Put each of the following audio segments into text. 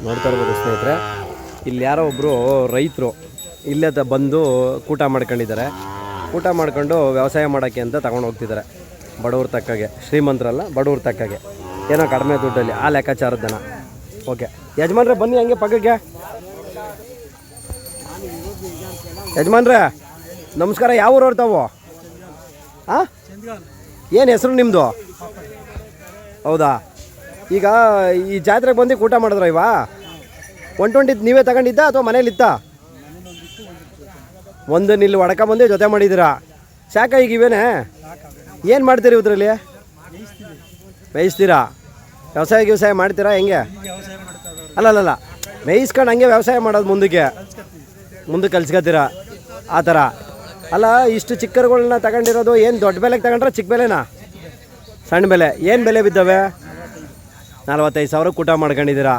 ನೋಡ್ತಾ ಇರ್ಬೋದು ಸ್ನೇಹಿತರೆ, ಇಲ್ಲಿ ಯಾರೋ ಒಬ್ಬರು ರೈತರು ಇಲ್ಲೇ ಬಂದು ಕೂಟ ಮಾಡ್ಕೊಂಡಿದ್ದಾರೆ. ಊಟ ಮಾಡ್ಕೊಂಡು ವ್ಯವಸಾಯ ಮಾಡೋಕ್ಕೆ ಅಂತ ತಗೊಂಡು ಹೋಗ್ತಿದ್ದಾರೆ. ಬಡವ್ರ ತಕ್ಕಾಗೆ, ಶ್ರೀಮಂತರಲ್ಲ ಬಡವ್ರ ತಕ್ಕಾಗೆ, ಏನೋ ಕಡಿಮೆ ದುಡ್ಡಲ್ಲಿ ಆ ಲೆಕ್ಕಾಚಾರದ ಜನ. ಓಕೆ ಯಜಮಾನ್ರೆ ಬನ್ನಿ ಹಂಗೆ ಪಕ್ಕಕ್ಕೆ. ಯಜಮಾನ್ರೆ ನಮಸ್ಕಾರ, ಯಾವ ಊರವ್ರು ತಾವು? ಹಾಂ, ಏನು ಹೆಸರು ನಿಮ್ಮದು? ಹೌದಾ, ಈಗ ಈ ಜಾತ್ರೆಗೆ ಬಂದು ಊಟ ಮಾಡಿದ್ರ ಇವಾ 120 ನೀವೇ ತಗೊಂಡಿದ್ದ ಅಥವಾ ಮನೇಲಿತ್ತ? ಒಂದು ನಿಲ್ಲಿ ಒಡಕ ಬಂದು ಜೊತೆ ಮಾಡಿದ್ದೀರಾ ಸಾಕ? ಈಗ ಇವೇನೆ ಏನು ಮಾಡ್ತೀರಿ ಇದರಲ್ಲಿ? ಮೇಯಿಸ್ತೀರಾ? ವ್ಯವಸಾಯ ಮಾಡ್ತೀರಾ ಹೆಂಗೆ? ಅಲ್ಲಲ್ಲ, ಮೇಯಿಸ್ಕೊಂಡು ಹಂಗೆ ವ್ಯವಸಾಯ ಮಾಡೋದು ಮುಂದಕ್ಕೆ ಕಲ್ಸ್ಕೊತೀರಾ ಆ ಥರ ಅಲ್ಲ. ಇಷ್ಟು ಚಿಕ್ಕರುಗಳನ್ನ ತಗೊಂಡಿರೋದು ಏನು ದೊಡ್ಡ ಬೆಲೆಗೆ ತಗೊಂಡ್ರೆ ಚಿಕ್ಕ ಬೆಲೆನಾ ಸಣ್ಣ ಬೆಲೆ? ಏನು ಬೆಲೆ ಬಿದ್ದಾವೆ? 45,000 ಕೂಟ ಮಾಡ್ಕೊಂಡಿದ್ದೀರಾ.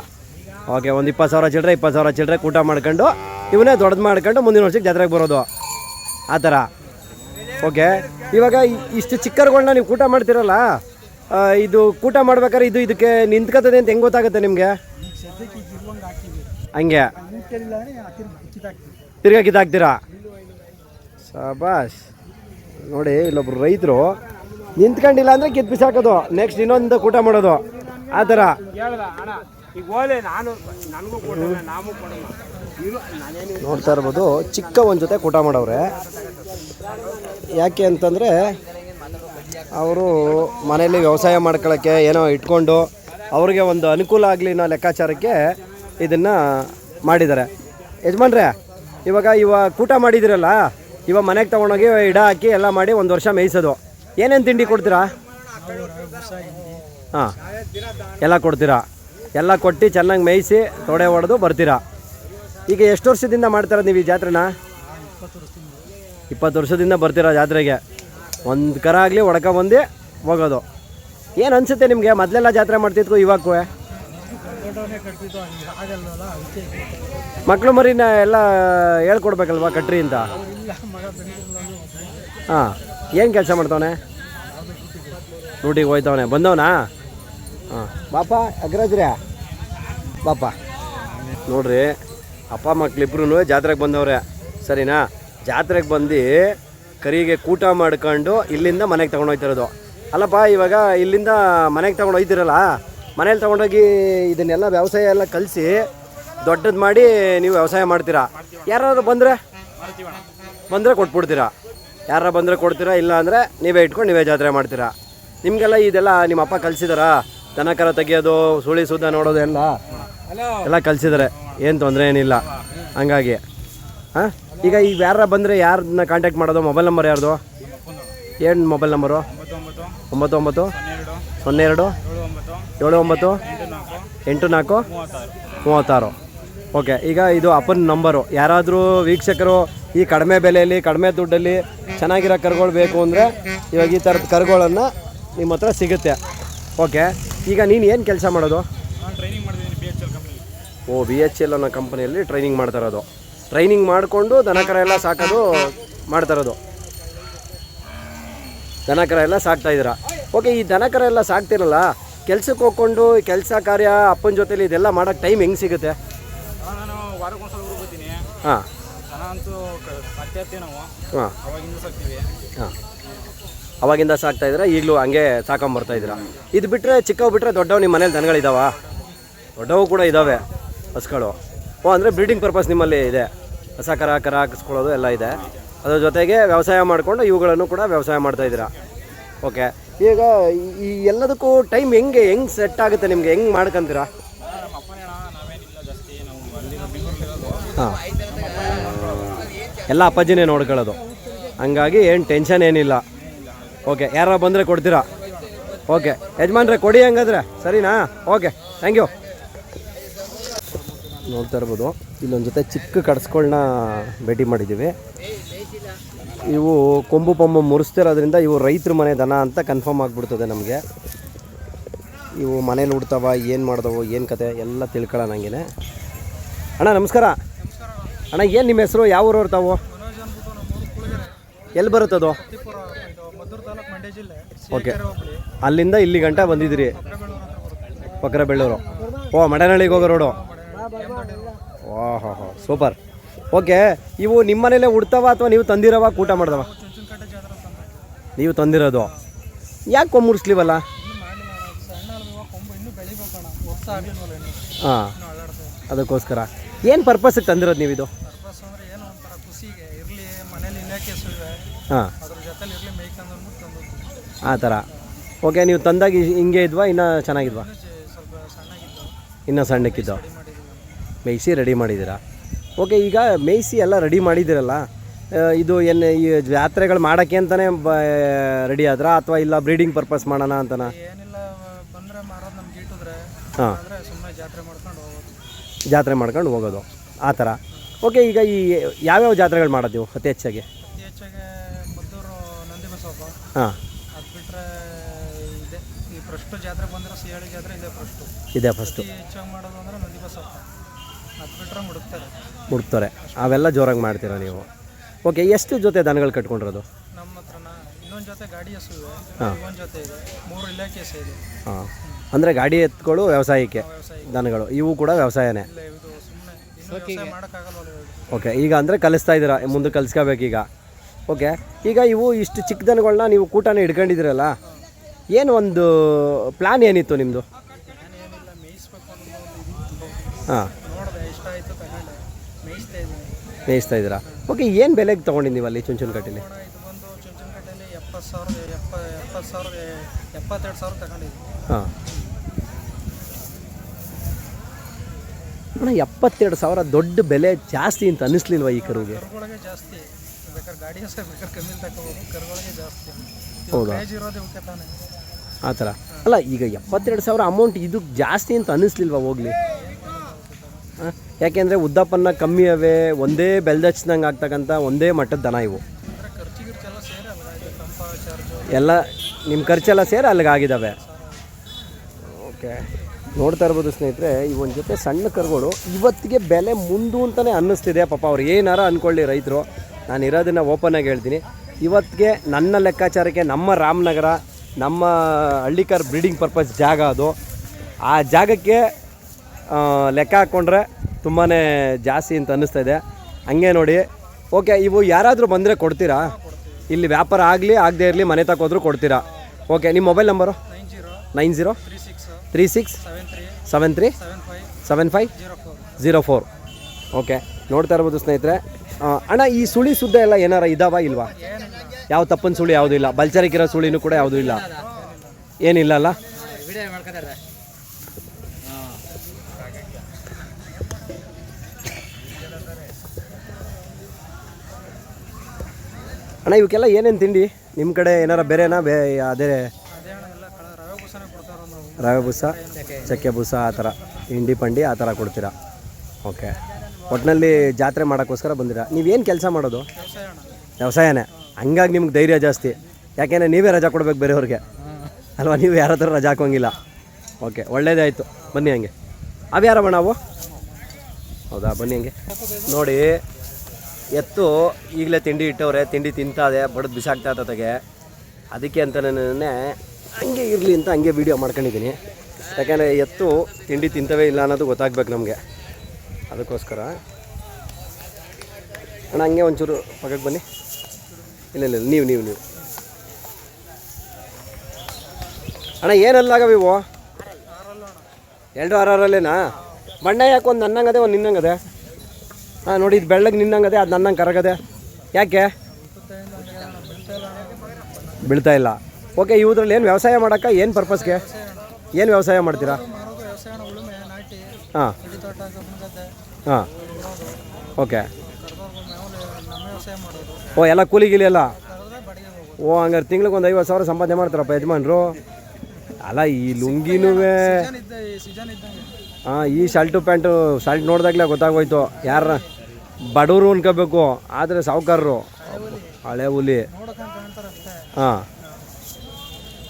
ಓಕೆ, ಒಂದು 20,000 ಚಿಲ್ಲರೆ 20,000 ಚಿಲ್ಲರೆ ಕೂಟ ಮಾಡ್ಕೊಂಡು ಇವನ್ನೇ ದೊಡ್ಡದು ಮಾಡ್ಕೊಂಡು ಮುಂದಿನ ವರ್ಷಕ್ಕೆ ಜಾತ್ರೆಗೆ ಬರೋದು ಆ ಥರ. ಓಕೆ, ಇವಾಗ ಇಷ್ಟು ಚಿಕ್ಕರುಗಳನ್ನ ನೀವು ಕೂಟ ಮಾಡ್ತಿರಲ್ಲ, ಇದು ಕೂಟ ಮಾಡ್ಬೇಕಾದ್ರೆ ಇದಕ್ಕೆ ನಿಂತ್ಕೋತದೆ ಅಂತ ಹೆಂಗೆ ಗೊತ್ತಾಗುತ್ತೆ ನಿಮಗೆ? ಹಂಗೆ ತಿರ್ಗಾ ಕಿತ್ತಾಕ್ತೀರಾ? ಶಾಬಾಷ್. ನೋಡಿ, ಇಲ್ಲೊಬ್ರು ರೈತರು ನಿಂತ್ಕೊಂಡಿಲ್ಲ ಅಂದರೆ ಕಿತ್ತು ಬಿಸಾಕೋದು, ನೆಕ್ಸ್ಟ್ ಇನ್ನೊಂದು ಕೂಟ ಮಾಡೋದು ಆ ಥರ. ನೋಡ್ತಾ ಇರ್ಬೋದು, ಚಿಕ್ಕ ಒಂದು ಜೊತೆ ಕೂಟ ಮಾಡವ್ರೆ. ಯಾಕೆ ಅಂತಂದರೆ ಅವರು ಮನೆಯಲ್ಲಿ ವ್ಯವಸಾಯ ಮಾಡ್ಕೊಳ್ಳೋಕ್ಕೆ ಏನೋ ಇಟ್ಕೊಂಡು ಅವ್ರಿಗೆ ಒಂದು ಅನುಕೂಲ ಆಗಲಿ ಅನ್ನೋ ಲೆಕ್ಕಾಚಾರಕ್ಕೆ ಇದನ್ನು ಮಾಡಿದ್ದಾರೆ. ಯಜಮಾನ್ರೆ, ಇವಾಗ ಕೂಟ ಮಾಡಿದಿರಲ್ಲ, ಇವಾಗ ಮನೆಗೆ ತೊಗೊಂಡೋಗಿ ಇಡ ಹಾಕಿ ಎಲ್ಲ ಮಾಡಿ 1 ವರ್ಷ ಮೇಯಿಸೋದು. ಏನೇನು ತಿಂಡಿ ಕೊಡ್ತೀರಾ? ಹಾಂ, ಎಲ್ಲ ಕೊಡ್ತೀರಾ? ಎಲ್ಲ ಕೊಟ್ಟು ಚೆನ್ನಾಗಿ ಮೇಯಿಸಿ ತೊಡೆ ಹೊಡೆದು ಬರ್ತೀರಾ. ಈಗ ಎಷ್ಟು ವರ್ಷದಿಂದ ಮಾಡ್ತಾರ ನೀವು ಈ ಜಾತ್ರೆನ? 20 ವರ್ಷದಿಂದ ಬರ್ತೀರಾ ಜಾತ್ರೆಗೆ. ಒಂದು ಕರ ಆಗಲಿ ಒಡಕ ಬಂದು ಹೋಗೋದು. ಏನು ಅನಿಸುತ್ತೆ ನಿಮಗೆ? ಮೊದಲೆಲ್ಲ ಜಾತ್ರೆ ಮಾಡ್ತಿದ್ಕು ಇವಾಗೂ ಮಕ್ಕಳು ಮರಿನ ಎಲ್ಲ ಹೇಳ್ಕೊಡ್ಬೇಕಲ್ವ ಕಟ್ರಿ ಅಂತ? ಹಾಂ, ಏನು ಕೆಲಸ ಮಾಡ್ತವನೆ? ಡ್ಯೂಟಿಗೆ ಹೋಯ್ತವನೆ. ಬಂದವನಾ? ಹಾಂ, ಬಾಪ ಅಗ್ರಜ್ರೆ ಬಾಪ. ನೋಡ್ರಿ, ಅಪ್ಪ ಮಕ್ಳಿಬ್ರು ಜಾತ್ರೆಗೆ ಬಂದವ್ರೆ, ಸರಿನಾ? ಜಾತ್ರೆಗೆ ಬಂದು ಕರಿಗೆ ಕೂಟ ಮಾಡ್ಕೊಂಡು ಇಲ್ಲಿಂದ ಮನೆಗೆ ತೊಗೊಂಡೋಗ್ತಿರೋದು. ಅಲ್ಲಪ್ಪ, ಇವಾಗ ಇಲ್ಲಿಂದ ಮನೆಗೆ ತೊಗೊಂಡು ಹೋಗ್ತಿರಲ್ಲ, ಮನೇಲಿ ತೊಗೊಂಡೋಗಿ ಇದನ್ನೆಲ್ಲ ವ್ಯವಸಾಯ ಎಲ್ಲ ಕಲಿಸಿ ದೊಡ್ಡದು ಮಾಡಿ ನೀವು ವ್ಯವಸಾಯ ಮಾಡ್ತೀರಾ. ಯಾರು ಬಂದರೆ ಕೊಟ್ಬಿಡ್ತೀರಾ? ಯಾರು ಬಂದರೆ ಕೊಡ್ತೀರಾ, ಇಲ್ಲ ಅಂದರೆ ನೀವೇ ಇಟ್ಕೊಂಡು ನೀವೇ ಜಾತ್ರೆ ಮಾಡ್ತೀರಾ? ನಿಮಗೆಲ್ಲ ಇದೆಲ್ಲ ನಿಮ್ಮ ಅಪ್ಪ ಕಲಿಸಿದಾರಾ? ದನ ಕರ ತೆಗಿಯೋದು, ಸುಳಿ ಸುದ್ದ ನೋಡೋದು ಎಲ್ಲ ಕಲಿಸಿದ್ದಾರೆ, ಏನು ತೊಂದರೆ ಏನಿಲ್ಲ. ಹಂಗಾಗಿ ಹಾಂ, ಈಗ ಯಾರ ಬಂದರೆ ಯಾರನ್ನ ಕಾಂಟ್ಯಾಕ್ಟ್ ಮಾಡೋದು? ಮೊಬೈಲ್ ನಂಬರ್ ಯಾರ್ದು? ಏನು ಮೊಬೈಲ್ ನಂಬರು? 99 02 79 84 36. ಓಕೆ, ಈಗ ಇದು ಅಪ್ಪನ ನಂಬರು. ಯಾರಾದರೂ ವೀಕ್ಷಕರು ಈ ಕಡಿಮೆ ಬೆಲೆಯಲ್ಲಿ ಕಡಿಮೆ ದುಡ್ಡಲ್ಲಿ ಚೆನ್ನಾಗಿರೋ ಕರುಗಳು ಬೇಕು ಅಂದರೆ ಇವಾಗ ಈ ಥರದ ಕರುಗಳನ್ನು ನಿಮ್ಮ ಹತ್ರ ಸಿಗುತ್ತೆ. ಓಕೆ, ಈಗ ನೀನು ಏನು ಕೆಲಸ ಮಾಡೋದು? ಓ, BHL ಅನ್ನೋ ಕಂಪನಿಯಲ್ಲಿ ಟ್ರೈನಿಂಗ್ ಮಾಡ್ತಾ ಇರೋದು. ಟ್ರೈನಿಂಗ್ ಮಾಡಿಕೊಂಡು ದನಕರ ಎಲ್ಲ ಸಾಕೋದು ಮಾಡ್ತಾ ಇರೋದು. ದನಕರ ಎಲ್ಲ ಸಾಕ್ತಾಯಿದ್ದೀರಾ? ಓಕೆ, ಈ ದನಕರ ಎಲ್ಲ ಸಾಕ್ತಿರಲ್ಲ, ಕೆಲ್ಸಕ್ಕೆ ಹೋಗ್ಕೊಂಡು ಕೆಲಸ ಕಾರ್ಯ ಅಪ್ಪನ ಜೊತೆಲಿ ಇದೆಲ್ಲ ಮಾಡೋಕ್ಕೆ ಟೈಮ್ ಹೆಂಗೆ ಸಿಗುತ್ತೆ? ಹಾಂ ಹಾಂ ಹಾಂ, ಅವಾಗಿಂದ ಸಾಕ್ತಾಯಿದ್ದೀರಾ? ಈಗಲೂ ಹಂಗೆ ಸಾಕೊಂಬರ್ತಾಯಿದ್ದೀರಾ? ಇದು ಬಿಟ್ಟರೆ ಚಿಕ್ಕವು ಬಿಟ್ಟರೆ ದೊಡ್ಡವು ನಿಮ್ಮ ಮನೇಲಿ ದನಗಳಿದ್ದಾವ? ದೊಡ್ಡವು ಕೂಡ ಇದ್ದಾವೆ ಹಸುಗಳು. ಓ, ಅಂದರೆ ಬ್ರೀಡಿಂಗ್ ಪರ್ಪಸ್ ನಿಮ್ಮಲ್ಲಿ ಇದೆ, ಹೊಸ ಕರ ಹಾಕಿಸ್ಕೊಳ್ಳೋದು ಎಲ್ಲ ಇದೆ. ಅದ್ರ ಜೊತೆಗೆ ವ್ಯವಸಾಯ ಮಾಡಿಕೊಂಡು ಇವುಗಳನ್ನು ಕೂಡ ವ್ಯವಸಾಯ ಮಾಡ್ತಾಯಿದ್ದೀರಾ. ಓಕೆ, ಈಗ ಈ ಎಲ್ಲದಕ್ಕೂ ಟೈಮ್ ಹೆಂಗೆ ಸೆಟ್ ಆಗುತ್ತೆ ನಿಮಗೆ? ಹೆಂಗೆ ಮಾಡ್ಕೊಂತೀರಾ? ಹಾಂ, ಎಲ್ಲ ಅಪ್ಪಾಜಿನೇ ನೋಡ್ಕೊಳ್ಳೋದು, ಹಂಗಾಗಿ ಏನು ಟೆನ್ಷನ್ ಏನಿಲ್ಲ. ಓಕೆ, ಯಾರು ಬಂದರೆ ಕೊಡ್ತೀರಾ? ಓಕೆ ಯಜಮಾನ್ರೆ, ಕೊಡಿ ಹಂಗಾದ್ರೆ, ಸರಿನಾ? Okay, thank you. ನೋಡ್ತಾ ಇರ್ಬೋದು, ಇಲ್ಲೊಂದು ಜೊತೆ ಚಿಕ್ಕ ಕಡಸ್ಗಳನ್ನ ಭೇಟಿ ಮಾಡಿದ್ದೀವಿ. ಇವು ಕೊಂಬು ಪಂಬು ಮುರಿಸ್ತಿರೋದ್ರಿಂದ ಇವು ರೈತರ ಮನೆ ದನ ಅಂತ ಕನ್ಫರ್ಮ್ ಆಗಿಬಿಡ್ತದೆ ನಮಗೆ. ಇವು ಮನೇಲಿ ಹುಡ್ತಾವ, ಏನು ಮಾಡ್ದವು, ಏನು ಕತೆ ಎಲ್ಲ ತಿಳ್ಕೊಳ್ಳೋಣ ಹಂಗೆ. ಅಣ್ಣ ನಮಸ್ಕಾರ. ಅಣ್ಣ, ಏನು ನಿಮ್ಮ ಹೆಸರು? ಯಾವ ಊರವ್ರು ತಾವು? ಎಲ್ಲಿ ಬರುತ್ತದು? ಓಕೆ, ಅಲ್ಲಿಂದ ಇಲ್ಲಿ ಗಂಟ ಬಂದಿದ್ದೀರಿ? ಪಕ್ಕರ ಬೆಳ್ಳೂರು. ಓ, ಮಡನಹಳ್ಳಿಗೆ ಹೋಗೋ ರೋಡು. ಓಹೋ ಹೋ ಸೂಪರ್. ಓಕೆ, ಇವು ನಿಮ್ಮ ಮನೇಲೇ ಉಡ್ತಾವ ಅಥವಾ ನೀವು ತಂದಿರವ ಕೂಟ ಮಾಡ್ದವ? ನೀವು ತಂದಿರೋದು. ಯಾಕೆ ಕೊಂಬುಡ್ಸ್ಲಿವಲ್ಲ? ಹಾಂ, ಅದಕ್ಕೋಸ್ಕರ. ಏನು ಪರ್ಪಸ್ಗೆ ತಂದಿರೋದು ನೀವು ಇದು? ಹಾಂ, ಆ ಥರ. ಓಕೆ, ನೀವು ತಂದಾಗ ಹಿಂಗೆ ಇದ್ವಾ ಇನ್ನೂ ಚೆನ್ನಾಗಿದ್ವಾ? ಇನ್ನೂ ಸಣ್ಣಕ್ಕಿದ್ದು ಮೇಯಿಸಿ ರೆಡಿ ಮಾಡಿದ್ದೀರಾ. ಓಕೆ, ಈಗ ಮೇಯಿಸಿ ಎಲ್ಲ ರೆಡಿ ಮಾಡಿದ್ದೀರಲ್ಲ, ಇದು ಏನು ಈ ಜಾತ್ರೆಗಳು ಮಾಡೋಕ್ಕೆ ಅಂತಲೇ ರೆಡಿ ಆದ್ರಾ ಅಥವಾ ಇಲ್ಲ ಬ್ರೀಡಿಂಗ್ ಪರ್ಪಸ್ ಮಾಡೋಣ ಅಂತನಾ? ಹಾಂ, ಜಾತ್ರೆ ಮಾಡ್ಕೊಂಡು ಹೋಗೋದು ಆ ಥರ. ಓಕೆ, ಈಗ ಈ ಯಾವ್ಯಾವ ಜಾತ್ರೆಗಳು ಮಾಡೋದು ನೀವು ಅತಿ ಹೆಚ್ಚಾಗಿ? ಹಾಂ, ಇದೆ ಫಸ್ಟು ಮುಡ್ತಾರೆ. ಅವೆಲ್ಲ ಜೋರಾಗಿ ಮಾಡ್ತೀರಾ ನೀವು? ಓಕೆ, ಎಷ್ಟು ಜೊತೆ ದನಗಳು ಕಟ್ಕೊಂಡಿರೋದು? ಹಾಂ ಹಾಂ, ಅಂದರೆ ಗಾಡಿ ಎತ್ಗಳು ವ್ಯವಸಾಯಕ್ಕೆ, ದನಗಳು ಇವು ಕೂಡ ವ್ಯವಸಾಯನೇ. ಓಕೆ, ಈಗ ಅಂದರೆ ಕಲಿಸ್ತಾ ಇದ್ದೀರಾ, ಮುಂದೆ ಕಲಿಸ್ಕೋಬೇಕೀಗ. ಓಕೆ, ಈಗ ಇವು ಇಷ್ಟು ಚಿಕ್ಕ ದನಗಳನ್ನ ನೀವು ಕೂಟನೇ ಹಿಡ್ಕೊಂಡಿದ್ದೀರಲ್ಲ, ಏನು ಒಂದು ಪ್ಲ್ಯಾನ್ ಏನಿತ್ತು ನಿಮ್ಮದು? ಹಾಂ, ಮೇಯಿಸ್ತಾ ಇದ್ದೀರಾ. ಓಕೆ, ಏನು ಬೆಲೆಗೆ ತೊಗೊಂಡಿದ್ದೀವಿ ಅಲ್ಲಿ ಚುಂಚನಕಟ್ಟೆಲಿ? ಹಾಂ ಅಣ್ಣ, 72,000 ದೊಡ್ಡ ಬೆಲೆ ಜಾಸ್ತಿ ಅಂತ ಅನ್ನಿಸ್ಲಿಲ್ವ ಈ ಕರುಗೆ? ಹೌದಾ, ಆ ಥರ ಅಲ್ಲ. ಈಗ 72,000 ಅಮೌಂಟ್ ಇದು ಜಾಸ್ತಿ ಅಂತ ಅನ್ನಿಸ್ಲಿಲ್ವ ಹೋಗ್ಲಿ? ಹಾಂ, ಯಾಕೆಂದರೆ ಉದ್ದಪ್ಪನ್ನ ಕಮ್ಮಿ ಅವೇ, ಒಂದೇ ಬೆಲ್ದಚ್ದಂಗೆ ಆಗ್ತಕ್ಕಂಥ ಒಂದೇ ಮಟ್ಟದ ದನ ಇವು ಎಲ್ಲ. ನಿಮ್ಮ ಖರ್ಚೆಲ್ಲ ಸೇರಿ ಅಲ್ಲಿಗೆ ಆಗಿದ್ದಾವೆ. ಓಕೆ, ನೋಡ್ತಾ ಇರ್ಬೋದು ಸ್ನೇಹಿತರೆ, ಈ ಒಂದು ಜೊತೆ ಸಣ್ಣ ಕರುಗಳು ಇವತ್ತಿಗೆ ಬೆಲೆ ಮುಂದು ಅಂತಲೇ ಅನ್ನಿಸ್ತಿದೆ. ಪಾಪ ಅವ್ರು ಏನಾರ ಅಂದ್ಕೊಳ್ಳಿ ರೈತರು, ನಾನು ಇರೋದನ್ನು ಓಪನಾಗಿ ಹೇಳ್ತೀನಿ. ಇವತ್ತಿಗೆ ನನ್ನ ಲೆಕ್ಕಾಚಾರಕ್ಕೆ ನಮ್ಮ ರಾಮನಗರ, ನಮ್ಮ ಹಳ್ಳಿಕಾರ್ ಬ್ರೀಡಿಂಗ್ ಪರ್ಪಸ್ ಜಾಗ ಅದು. ಆ ಜಾಗಕ್ಕೆ ಲೆಕ್ಕ ಹಾಕ್ಕೊಂಡ್ರೆ ತುಂಬಾ ಜಾಸ್ತಿ ಅಂತ ಅನ್ನಿಸ್ತಾ ಇದೆ. ಹಂಗೆ ನೋಡಿ. ಓಕೆ, ಇವು ಯಾರಾದರೂ ಬಂದರೆ ಕೊಡ್ತೀರಾ? ಇಲ್ಲಿ ವ್ಯಾಪಾರ ಆಗಲಿ ಆಗದೆ ಇರಲಿ, ಮನೆ ತಗೋದ್ರೂ ಕೊಡ್ತೀರಾ? ಓಕೆ, ನಿಮ್ಮ ಮೊಬೈಲ್ ನಂಬರು? 9036737504. ಓಕೆ, ನೋಡ್ತಾ ಇರ್ಬೋದು ಸ್ನೇಹಿತರೆ. ಅಣ್ಣ, ಈ ಸುಳಿ ಸುದ್ದ ಎಲ್ಲ ಏನಾರ ಇದಾವ ಇಲ್ವಾ? ಯಾವ ತಪ್ಪನ ಸುಳಿ ಯಾವುದೂ ಇಲ್ಲ, ಬಲ್ಚರಿಕಿರೋ ಸುಳಿನೂ ಕೂಡ ಯಾವುದೂ ಇಲ್ಲ, ಏನಿಲ್ಲ ಅಲ್ಲ? ಅಣ್ಣ, ಇವಕ್ಕೆಲ್ಲ ಏನೇನು ತಿಂಡಿ ನಿಮ್ಮ ಕಡೆ? ಏನಾರ ಬೇರೆನಾ? ಅದೇ ರವೆ ಬೂಸ, ಚಕ್ಕೆ ಬೂಸ, ಆ ಥರ ಹಿಂಡಿ ಪಂಡಿ ಆ ಥರ ಕೊಡ್ತೀರಾ? ಓಕೆ, ಒಟ್ಟಿನಲ್ಲಿ ಜಾತ್ರೆ ಮಾಡೋಕ್ಕೋಸ್ಕರ ಬಂದಿರಾ. ನೀವೇನು ಕೆಲಸ ಮಾಡೋದು? ವ್ಯವಸಾಯನೇ. ಹಂಗಾಗಿ ನಿಮ್ಗೆ ಧೈರ್ಯ ಜಾಸ್ತಿ, ಯಾಕೆಂದರೆ ನೀವೇ ರಜಾ ಕೊಡ್ಬೇಕು ಬೇರೆಯವ್ರಿಗೆ ಅಲ್ವಾ? ನೀವು ಯಾರ ಹತ್ರ ರಜಾ ಹಾಕೋಂಗಿಲ್ಲ. ಓಕೆ, ಒಳ್ಳೇದೇ ಆಯಿತು. ಬನ್ನಿ ಹಂಗೆ. ಅವ್ಯಾರವ ನಾವು? ಹೌದಾ, ಬನ್ನಿ ಹಂಗೆ. ನೋಡಿ, ಎತ್ತು ಈಗಲೇ ತಿಂಡಿ ಇಟ್ಟವ್ರೆ, ತಿಂಡಿ ತಿಂತಾದೆ, ಬಡ್ದು ಬಿಸಾಕ್ತಾ ತಗೆ. ಅದಕ್ಕೆ ಅಂತ ನಾನು ಹಂಗೆ ಇರಲಿ ಅಂತ ಹಂಗೆ ವೀಡಿಯೋ ಮಾಡ್ಕೊಂಡಿದ್ದೀನಿ. ಯಾಕೆಂದರೆ ಎತ್ತು ತಿಂಡಿ ತಿಂತವೇ ಇಲ್ಲ ಅನ್ನೋದು ಗೊತ್ತಾಗ್ಬೇಕು ನಮಗೆ, ಅದಕ್ಕೋಸ್ಕರ. ಅಣ್ಣ, ಹಂಗೆ ಒಂಚೂರು ಪಕ್ಕಕ್ಕೆ ಬನ್ನಿ. ಇಲ್ಲ ನೀವು ಅಣ್ಣ, ಏನಲ್ಲಾಗವ ಇವು? 2 6 ಬಣ್ಣ ಯಾಕೆ? ಒಂದು ನನ್ನಂಗದೆ, ಒಂದು ನಿನ್ನಂಗದೆ. ಹಾಂ, ನೋಡಿ, ಇದು ಬೆಳ್ಳಗೆ ನಿನ್ನಂಗದೆ, ಅದು ನನ್ನಂಗೆ ಕರಗದೆ. ಯಾಕೆ ಬೀಳ್ತಾ ಇಲ್ಲ? ಓಕೆ, ಇವುದ್ರಲ್ಲಿ ಏನು ವ್ಯವಸಾಯ ಮಾಡೋಕ್ಕೆ? ಏನು ಪರ್ಪಸ್ಗೆ? ಏನು ವ್ಯವಸಾಯ ಮಾಡ್ತೀರಾ? ಹಾಂ ಹಾಂ, ಓಕೆ. ಓ, ಎಲ್ಲ ಕೂಲಿ ಗಿಲಿ ಎಲ್ಲ? ಓ, ಹಂಗಾರೆ ತಿಂಗ್ಳಿಗೆ ಒಂದು 50,000 ಸಂಪಾದನೆ ಮಾಡ್ತಾರಪ್ಪ ಯಜಮಾನ್ರು. ಅಲ್ಲ, ಈ ಲುಂಗಿನೂ ಹಾಂ, ಈ ಶರ್ಟು ಪ್ಯಾಂಟು ನೋಡಿದಾಗಲೇ ಗೊತ್ತಾಗೋಯ್ತು ಯಾರ ಬಡವರು ಅನ್ಕೋಬೇಕು, ಆದರೆ ಸಾವುಕಾರರು ಹಳೆ ಹುಲಿ. ಹಾಂ,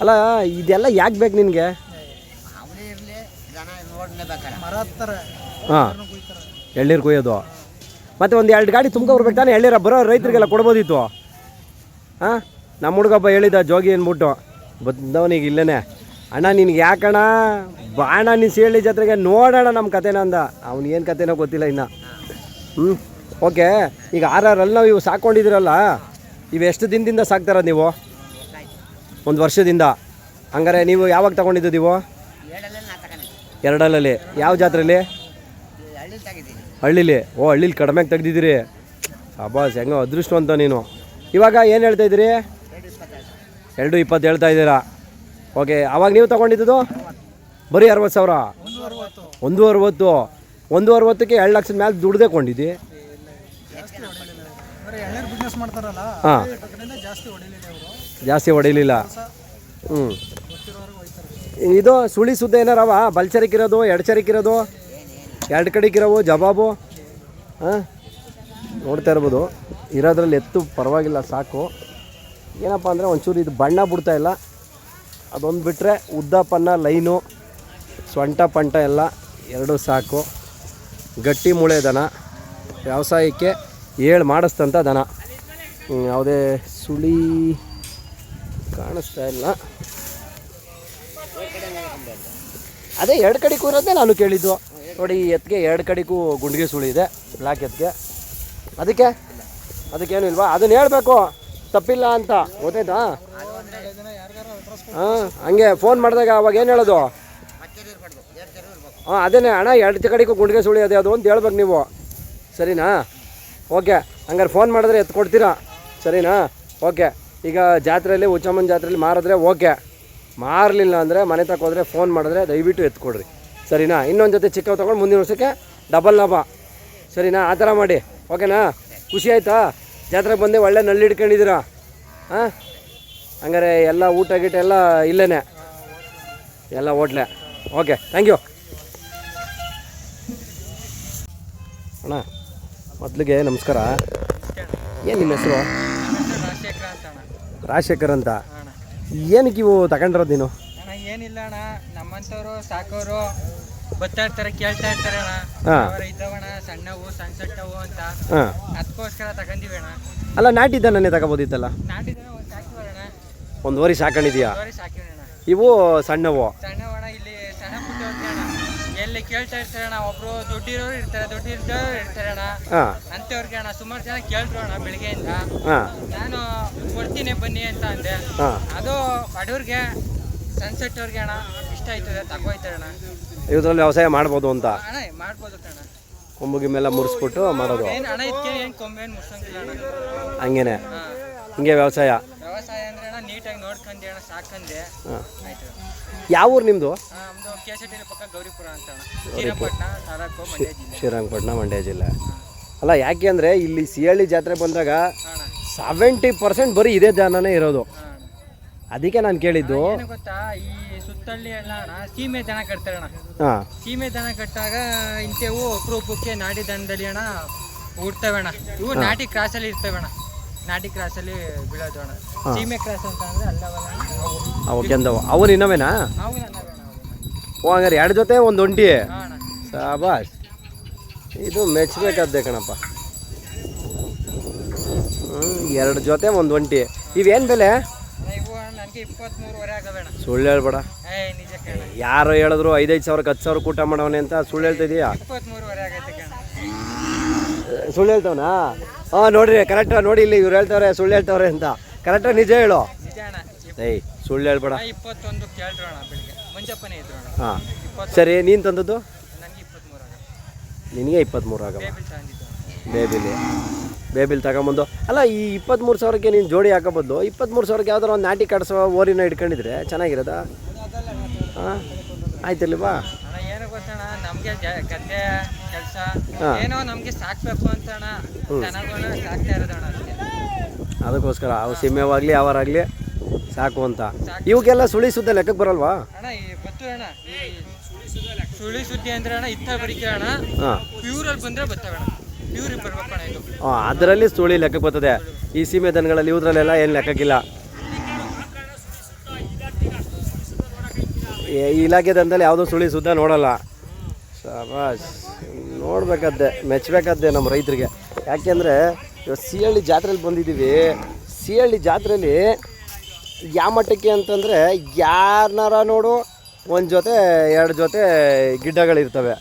ಅಲ್ಲ, ಇದೆಲ್ಲ ಯಾಕೆ ಬೇಕು ನಿನಗೆ? ಹಾಂ, ಎಳ್ನೀರು ಕೊಯ್ಯೋದು. ಮತ್ತು ಒಂದು 2 ಗಾಡಿ ತುಂಬ ಬರ್ಬೇಕು ತಾನೆ ಎಳ್ನೀರ? ಬರೋ ರೈತರಿಗೆಲ್ಲ ಕೊಡ್ಬೋದಿತ್ತು. ಹಾಂ, ನಮ್ಮ ಹುಡುಗಬ್ಬ ಹೇಳಿದ ಜೋಗಿ ಅಂದ್ಬಿಟ್ಟು ಬಂದವನಿಗೆ ಇಲ್ಲೇ ಅಣ್ಣ ನಿನ್ಗೆ ಯಾಕಣ್ಣ ಬಾಣ ನೀನು ಸಿಹಳ್ಳಿ ಜಾತ್ರೆಗೆ ನೋಡೋಣ ನಮ್ಮ ಕತೆನ ಅಂದ. ಏನು ಕತೆನೋ ಗೊತ್ತಿಲ್ಲ ಇನ್ನು. ಓಕೆ, ಈಗ ಆರಲ್ಲ ಇವು ಸಾಕೊಂಡಿದ್ದೀರಲ್ಲ, ಇವು ಎಷ್ಟು ದಿನದಿಂದ ಸಾಕ್ತಾರ ನೀವು? 1 ವರ್ಷದಿಂದ. ಹಂಗಾರೆ ನೀವು ಯಾವಾಗ ತಗೊಂಡಿದ್ದು ನೀವು? 2 ಯಾವ ಜಾತ್ರೆಯಲ್ಲಿ? ಹಳ್ಳಿಲಿ. ಹಳ್ಳಿಲಿ ಕಡಿಮೆಗೆ ತೆಗ್ದಿದ್ದೀರಿ. ಅಬ್ಬಾಸ್, ಹೆಂಗೋ ಅದೃಷ್ಟ ಅಂತ ನೀನು. ಇವಾಗ ಏನು ಹೇಳ್ತಾಯಿದ್ದೀರಿ? 2.20 ಹೇಳ್ತಾ ಇದ್ದೀರಾ. ಓಕೆ, ಅವಾಗ ನೀವು ತಗೊಂಡಿದ್ದು ಬರೀ 60,000. 160. 160ಕ್ಕೆ 2 ಲಕ್ಷದ ಮೇಲೆ ದುಡ್ದೇ ಕೊಂಡಿದ್ದಿ. ಹಾಂ, ಜಾಸ್ತಿ ಹೊಡಿಲಿಲ್ಲ. ಇದು ಸುಳಿ ಸುದ್ದ ಏನಾರವ? ಬಲ್ಚರಿಕಿರೋದು, ಎಡಚರಿಕಿರೋದು, 2 ಕಡೆಗಿರೋವು ಜವಾಬು. ಹಾಂ, ನೋಡ್ತಾ ಇರ್ಬೋದು. ಇರೋದ್ರಲ್ಲಿ ಎತ್ತು ಪರವಾಗಿಲ್ಲ, ಸಾಕು. ಏನಪ್ಪ ಅಂದರೆ ಒಂಚೂರು ಇದು ಬಣ್ಣ ಬಿಡ್ತಾಯಿಲ್ಲ, ಅದೊಂದು ಬಿಟ್ಟರೆ ಉದ್ದಪ್ಪನ್ನ ಲೈನು ಸೊಂಟ ಪಂಟ ಎಲ್ಲ 2 ಸಾಕು. ಗಟ್ಟಿ ಮೂಳೆ ದನ, ವ್ಯವಸಾಯಕ್ಕೆ ಮಾಡಿಸ್ತಂಥ ದನ. ಯಾವುದೇ ಸುಳಿ ಕಾಣಿಸ್ತಾ ಇಲ್ಲ. ಅದೇ 2 ಕಡೆಗೂ ಇರೋದೇ ನಾನು ಕೇಳಿದ್ದು. ನೋಡಿ, ಈ ಎತ್ತಿಗೆ 2 ಕಡೆಗೂ ಗುಂಡಿಗೆ ಸುಳಿ ಇದೆ, ಬ್ಲ್ಯಾಕ್ ಎತ್ತಿಗೆ. ಅದಕ್ಕೇನು ಇಲ್ವಾ? ಅದನ್ನ ಹೇಳಬೇಕು, ತಪ್ಪಿಲ್ಲ ಅಂತ. ಗೊತ್ತಾಯ್ತಾ? ಹಾಂ, ಹಂಗೆ ಫೋನ್ ಮಾಡಿದಾಗ ಅವಾಗ ಏನು ಹೇಳೋದು? ಹಾಂ, ಅದೇನೇ ಅಣ್ಣ 2 ಕಡೆಗೂ ಗುಂಡಿಗೆ ಸುಳಿ ಅದೇ ಅದು ಅಂತ ಹೇಳ್ಬೇಕು ನೀವು. ಸರಿನಾ? ಓಕೆ, ಹಂಗಾರೆ ಫೋನ್ ಮಾಡಿದ್ರೆ ಎತ್ತು ಕೊಡ್ತೀರಾ? ಸರಿನಾ? ಓಕೆ. ಈಗ ಜಾತ್ರೆಯಲ್ಲಿ, ಹುಚ್ಚಮ್ಮನ ಜಾತ್ರೆಯಲ್ಲಿ ಮಾರಿದ್ರೆ ಓಕೆ, ಮಾರಲಿಲ್ಲ ಅಂದರೆ ಮನೆ ತಕ್ಕ ಹೋದರೆ ಫೋನ್ ಮಾಡಿದ್ರೆ ದಯವಿಟ್ಟು ಎತ್ಕೊಡ್ರಿ. ಸರಿನಾ? ಇನ್ನೊಂದು ಜೊತೆ ಚಿಕ್ಕವು ತೊಗೊಂಡು ಮುಂದಿನ ವರ್ಷಕ್ಕೆ ಡಬಲ್ ಲಾಭ. ಸರಿನಾ? ಆ ಥರ ಮಾಡಿ. ಓಕೆನಾ? ಖುಷಿ ಆಯಿತಾ? ಜಾತ್ರೆಗೆ ಬಂದು ಒಳ್ಳೆ ನಲ್ಲಿ ಹಿಡ್ಕೊಂಡಿದ್ದೀರಾ. ಹಾಂ, ಹಂಗಾರೆ ಎಲ್ಲ ಊಟ ಗೀಟ ಎಲ್ಲ ಇಲ್ಲೇ, ಎಲ್ಲ ಹೋಟ್ಲೆ. ಓಕೆ, ಥ್ಯಾಂಕ್ ಯು ಅಣ್ಣ. ಮೊದಲಿಗೆ ನಮಸ್ಕಾರ. ಏನು ನಿಮ್ಮ ಹೆಸರು? ರಾಜಶೇಖರ್ ಅಂತ. ಏನಕ್ಕೆ ಇವು ತಗೊಂಡಿರೋದು ನೀನು? ಅಣ್ಣ ಏನಿಲ್ಲ ಅಣ್ಣ, ನಮ್ಮಂಥವ್ರು ಸಾಕೋರು ಬರ್ತಾ ಇರ್ತಾರೆ, ಕೇಳ್ತಾ ಇರ್ತಾರೆ ಅಣ್ಣ. ಇದ್ದವಣ್ಣ ಸಣ್ಣವು ಸಣ್ಣವು ಅಂತ, ಅದಕ್ಕೋಸ್ಕರ ತಗೊಂಡಿವಿ ಅಣ್ಣ. ಅಲ್ಲ, ನಾಟಿ ದನನೇ ತಗೋಬೋದಿತ್ತಲ್ಲ? ನಾಟಿ ದನ ಒಂದು ಸಾಕಿವಣ್ಣ. 1 ವರ್ಷ ಸಾಕೊಂಡಿದ್ಯಾ? ಸಾಕಿವಣ್ಣ. ಇವು ಸಣ್ಣವು ಸಣ್ಣವಣ್ಣ. ಇಲ್ಲಿ ಸಣ್ಣ ಪುಟ್ಟ ಅಣ್ಣ, ಎಲ್ಲಿ ಕೇಳ್ತಾ ಇರ್ತಾರೆ ಅಣ್ಣ. ಒಬ್ರು ದುಡ್ಡಿರೋರು ಇರ್ತಾರೆ, ದುಡ್ಡಿರೋರು ಇರ್ತಾರೆ ಅಣ್ಣ. ಅಂತವ್ರಿಗೆ ಅಣ್ಣ ಸುಮಾರು ಜನ ಕೇಳ್ರು ಅಣ್ಣ ಬೆಳಿಗ್ಗೆಯಿಂದ. ನಾನು ಕೊಡ್ತೀನಿ ಬನ್ನಿ ಅಂತ ಅಂದೆ. ಅದು ಬಡವ್ರಿಗೆ, ಸನ್ಸೆಟ್ ಅವ್ರಿಗೆ ಅಣ್ಣ ಇಷ್ಟ ಆಯ್ತದೆ, ತಗೋಯ್ತಾರೆ ಅಣ್ಣ. ಇದ್ರಲ್ಲಿ ವ್ಯವಸಾಯ ಮಾಡ್ಬೋದು ಅಂತ? ಅಣ್ಣ ಮಾಡ್ಬೋದು ಅಣ್ಣ. ಕೊಂಬುಗಿ ಮೇಲೆ ಮುರಿಸ್ಬಿಟ್ಟು ಮಾಡೋದು. ಅಣ್ಣ ಇದಕ್ಕೆ ಏನು ಕೊಂಬೆ ಏನು ಮುರ್ಸಂಗಿಲ್ಲ ಅಣ್ಣ. ಹಂಗೇನೆ, ಹಿಂಗೆ ವ್ಯವಸಾಯ. ವ್ಯವಸಾಯ ಅಂದ್ರೆ ಅಣ್ಣ ನೀಟಾಗಿ ನೋಡ್ಕೊಂಡೆ ಅಣ್ಣ, ಸಾಕಂದೆ ಆಯ್ತು. ಯಾವ ಊರು ನಿಮ್ಮದು? ನಮ್ಮದು KST ಪಕ್ಕ ಗೌರಿಪುರ ಅಂತ ಅಣ್ಣ, ಶ್ರೀರಂಗಪಟ್ಟಣ ತಾಲೂಕು, ಮಂಡ್ಯ ಜಿಲ್ಲೆ. ಶ್ರೀರಂಗಪಟ್ಟಣ, ಮಂಡ್ಯ ಜಿಲ್ಲೆ. ಅಲ್ಲ, ಯಾಕೆ ಅಂದರೆ ಇಲ್ಲಿ ಸಿಹಳ್ಳಿ ಜಾತ್ರೆ ಬಂದಾಗ 70% ಬರೀ ಇದೇ ದನನೇ ಇರೋದು. ಅದಕ್ಕೆ ನಾನು ಕೇಳಿದ್ದು. ಏನು ಗೊತ್ತಾ, ಈ ಸುತ್ತಳ್ಳಿ ಎಲ್ಲ ಅಣ್ಣ ಸೀಮೆ ದನ ಕಟ್ತಾರೆ ಅಣ್ಣ. ಸೀಮೆ ದನ ಕಟ್ಟಾಗ ಇಂಥವು ಅಪರೂಪಕ್ಕೆ ನಾಟಿ ದನದಲ್ಲಿ ಅಣ್ಣ ಹುಡ್ತವೆ ಅಣ್ಣ. ಇವು ನಾಟಿ ಕ್ರಾಸಲ್ಲಿ ಇರ್ತವೆ ಅಣ್ಣ, ನಾಟಿ ಕ್ರಾಸಲ್ಲಿ ಬೀಳೋದು ಅಣ್ಣ. ಸೀಮೆ ಕ್ರಾಸ್ ಅಂತ ಅಂದ್ರೆ ಅಲ್ಲವಲ್ಲ ಅವ್ರು ಇನ್ನವೇನಾ? ಓ, ಹಂಗಾರೆ 2 ಜೊತೆ ಒಂದು ಒಂಟಿ. ಸಾಬಾಷ್, ಇದು ಮೆಚ್ಚಬೇಕಾದ್ದೆ ಕಣಪ್ಪ. 2 ಜೊತೆ ಒಂದು ಒಂಟಿ. ಇವೇನು ಬೆಲೆ? ಸುಳ್ಳು ಹೇಳ್ಬೇಡ. ಯಾರು ಹೇಳಿದ್ರು 5-5 ಸಾವಿರಕ್ಕೆ 10 ಸಾವಿರ ಊಟ ಮಾಡವನೆ ಅಂತ. ಸುಳ್ಳು ಹೇಳ್ತಾ ಇದೀಯಾ? ಸುಳ್ಳು ಹೇಳ್ತವನಾ? ಹಾಂ, ನೋಡ್ರಿ ಕರೆಕ್ಟ್ ನೋಡಿ, ಇಲ್ಲಿ ಇವ್ರು ಹೇಳ್ತವ್ರೆ ಸುಳ್ಳು ಹೇಳ್ತವ್ರೆ ಅಂತ. ಕರೆಕ್ಟಾಗಿ ನಿಜ ಹೇಳು. ಏಯ್, ಸುಳ್ಳು ಹೇಳ್ಬೇಡ. ಹಾಂ, ಸರಿ. ನೀನು ತಂದದ್ದು? ನಿನಗೆ 23 ಆಗಲ್ಲ. ಬೇಬಿಲ್ ತಗೊಂಬಂದು. ಅಲ್ಲ, ಈ 23,000ಕ್ಕೆ ನೀನು ಜೋಡಿ ಹಾಕೋ ಬದಲು 23,000ಕ್ಕೆ ಯಾವ್ದಾರು ಒಂದು ನಾಟಿ ಕಟ್ಸೋ ಓರಿನ ಇಟ್ಕೊಂಡಿದ್ರೆ ಚೆನ್ನಾಗಿರೋದಾ? ಹಾಂ, ಆಯ್ತಿರ್ಲಿವಾ? ಏನು ಗೊತ್ತಣ್ಣ, ನಮಗೆ ಗದ್ದೆ ಕೆಲಸ ಏನೋ ನಮಗೆ ಸಾಕ್ಬೇಕು ಅಂತ ಅಣ್ಣ, ದನಗಳನ್ನ ಸಾಕ್ತಾ ಇರೋದಣ್ಣ. ಅದಕ್ಕೋಸ್ಕರ ಅವು ಸಿಮ್ಮೆವಾಗಲಿ ಯಾವಾರಾಗಲಿ ಸಾಕು ಅಂತ. ಇವಕ್ಕೆಲ್ಲ ಸುಳಿ ಸುದ್ದ ಲೆಕ್ಕಕ್ಕೆ ಬರಲ್ವಾ ಅಣ್ಣ? ಗೊತ್ತು ಅಣ್ಣ, ಸುಳಿ ಸುದ್ದಿ ಅಂದ್ರೆ ಅಣ್ಣ ಇತ್ತ ಬರೀತೀವಿ ಅಣ್ಣ. ಪ್ಯೂರಲ್ಲಿ ಬಂದರೆ ಬರ್ತವೆ ಅಣ್ಣ, ಪ್ಯೂರಿಗೆ ಬರ್ಬೇಕು ಅಣ್ಣ ಇದು. ಅದರಲ್ಲಿ ಸುಳಿ ಲೆಕ್ಕಕ್ಕೆ ಬರ್ತದೆ. ಈ ಸೀಮೆ ದನಗಳಲ್ಲಿ ಇವ್ರಲ್ಲೆಲ್ಲ ಏನು ಲೆಕ್ಕಕ್ಕಿಲ್ಲ. ಈ ಇಲಾಖೆ ದಂದಲ್ಲಿ ಯಾವುದೋ ಸುಳಿ ಸುದ್ದ ನೋಡಲ್ಲ. ಶಾಬಾಷ್, ನೋಡ್ಬೇಕಾದ್ದೆ, ಮೆಚ್ಚಬೇಕಾದ್ದೆ ನಮ್ಮ ರೈತರಿಗೆ. ಯಾಕೆಂದರೆ ಇವತ್ತು ಸಿಹಳ್ಳಿ ಜಾತ್ರೆಯಲ್ಲಿ ಬಂದಿದ್ದೀವಿ. ಸಿಹಳ್ಳಿ ಜಾತ್ರೆಯಲ್ಲಿ ಯಾವ ಮಟ್ಟಕ್ಕೆ ಅಂತಂದರೆ ಯಾರನ್ನಾರ ನೋಡು ಒಂದು ಜೊತೆ 2 ಜೊತೆ ಗಿಡ್ಡಗಳಿರ್ತವೆ.